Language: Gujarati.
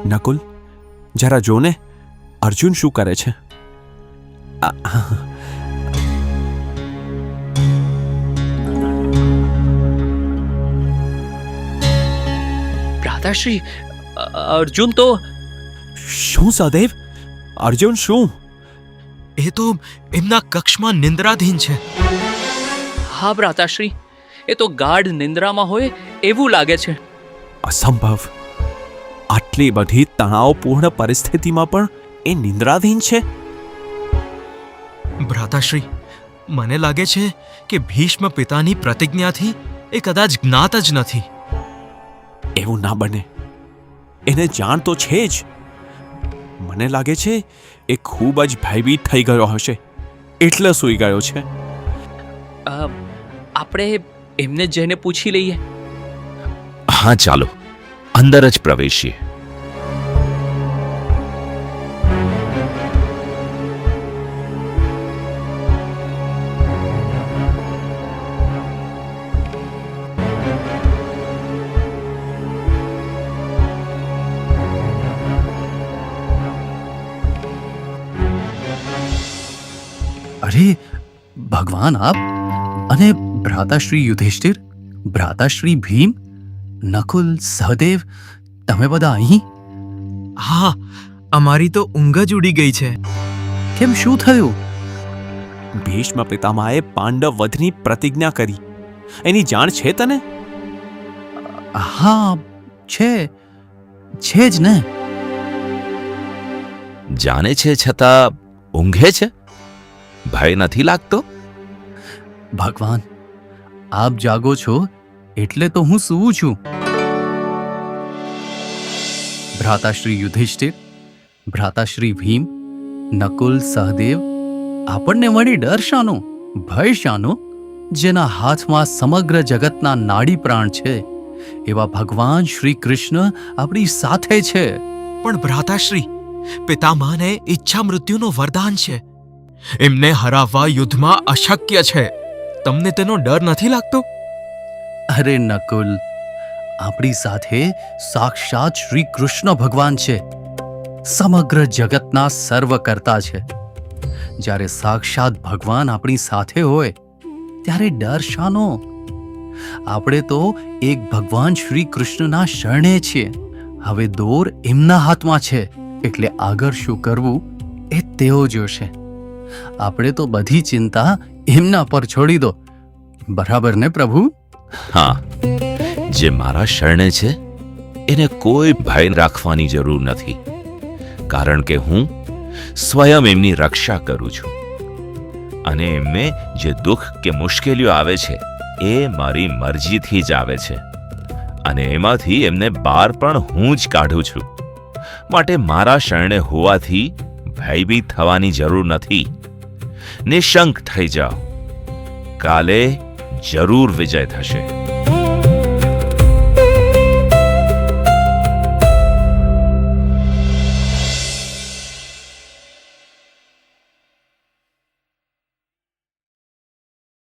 નકુલ, જરા જો ને અર્જુન શું કરે છે. ભ્રાતાશ્રી, અર્જુન તો... શું સહદેવ? અર્જુન શું? એ તો એમના કક્ષમાં નિંદ્રાધીન છે. હા ભ્રાતાશ્રી, એ તો ગાઢ નિંદ્રામાં હોય એવું લાગે છે. અસંભવ. આટલી બધી તણાવપૂર્ણ પરિસ્થિતિમાં પણ એ નિંદ્રાધીન છે. ભ્રાતાશ્રી, મને લાગે છે કે ભીષ્મ પિતાની પ્રતિજ્ઞાથી એ કદાચ જ્ઞાત જ નથી. એવું ના બને. એને જાણ તો છે જ. મને લાગે છે એ ખૂબ જ ભયભીત થઈ ગયો હશે, એટલે સૂઈ ગયો છે. આપણે એમને જઈને પૂછી લઈએ. હા, ચાલો અંદર જ પ્રવેશીએ. અરે ભગવાન, આપ અને ભ્રાતાશ્રી યુધિષ્ઠિર, ભ્રાતાશ્રી ભીમ, નકુલ, સહદેવ, તમે બધા અહીં? હા, અમારી તો ઊંઘ જ ઉડી ગઈ છે. કેમ, શું થયું? ભીષ્મ પિતામહે પાંડવ વધની પ્રતિજ્ઞા કરી. એની જાણ છે તને? હા, છે જ ને. જાણે છે છતાં ઊંઘે છે? ભય નથી લાગતો? ભગવાન, આપ જાગો છો એટલે તો હું સૂવું છું. ભ્રાતાશ્રી યુધિષ્ઠિર, ભ્રાતાશ્રી ભીમ, નકુલ, સહદેવ, આપણને વળી ડર શાનો, ભય શાનો? જેના હાથમાં સમગ્ર જગતના નાડી પ્રાણ છે એવા ભગવાન શ્રી કૃષ્ણ આપણી સાથે છે. પણ ભ્રાતાશ્રી, પિતામહને ઈચ્છા મૃત્યુનો વરદાન છે. એમને હરાવવા યુદ્ધમાં અશક્ય છે. તમને તેનો ડર નથી લાગતો? અરે નકુલ, આપણી સાથે સાક્ષાત શ્રી કૃષ્ણ ભગવાન છે. સમગ્ર જગતના સર્વકર્તા છે. જ્યારે સાક્ષાત ભગવાન આપણી સાથે હોય ત્યારે ડર શાનો? આપણે તો એક ભગવાન શ્રી કૃષ્ણના શરણે છીએ. હવે દોર એમના હાથમાં છે, એટલે આગળ શું કરવું એ તેઓ જોશે. આપણે તો બધી ચિંતા એમના પર છોડી દો. બરાબર ને પ્રભુ? હા, જે મારા શરણે છે એને કોઈ ભય રાખવાની જરૂર નથી, કારણ કે હું સ્વયં એમની રક્ષા કરું છું. અને એમને જે દુઃખ કે મુશ્કેલીઓ આવે છે એ મારી મરજીથી જ આવે છે, અને એમાંથી એમને બહાર પણ હું જ કાઢું છું. માટે મારા શરણે હોવાથી ભયભીત થવાની જરૂર નથી. નિશંક થઈ જાઓ. કાલે જરૂર વિજય થશે.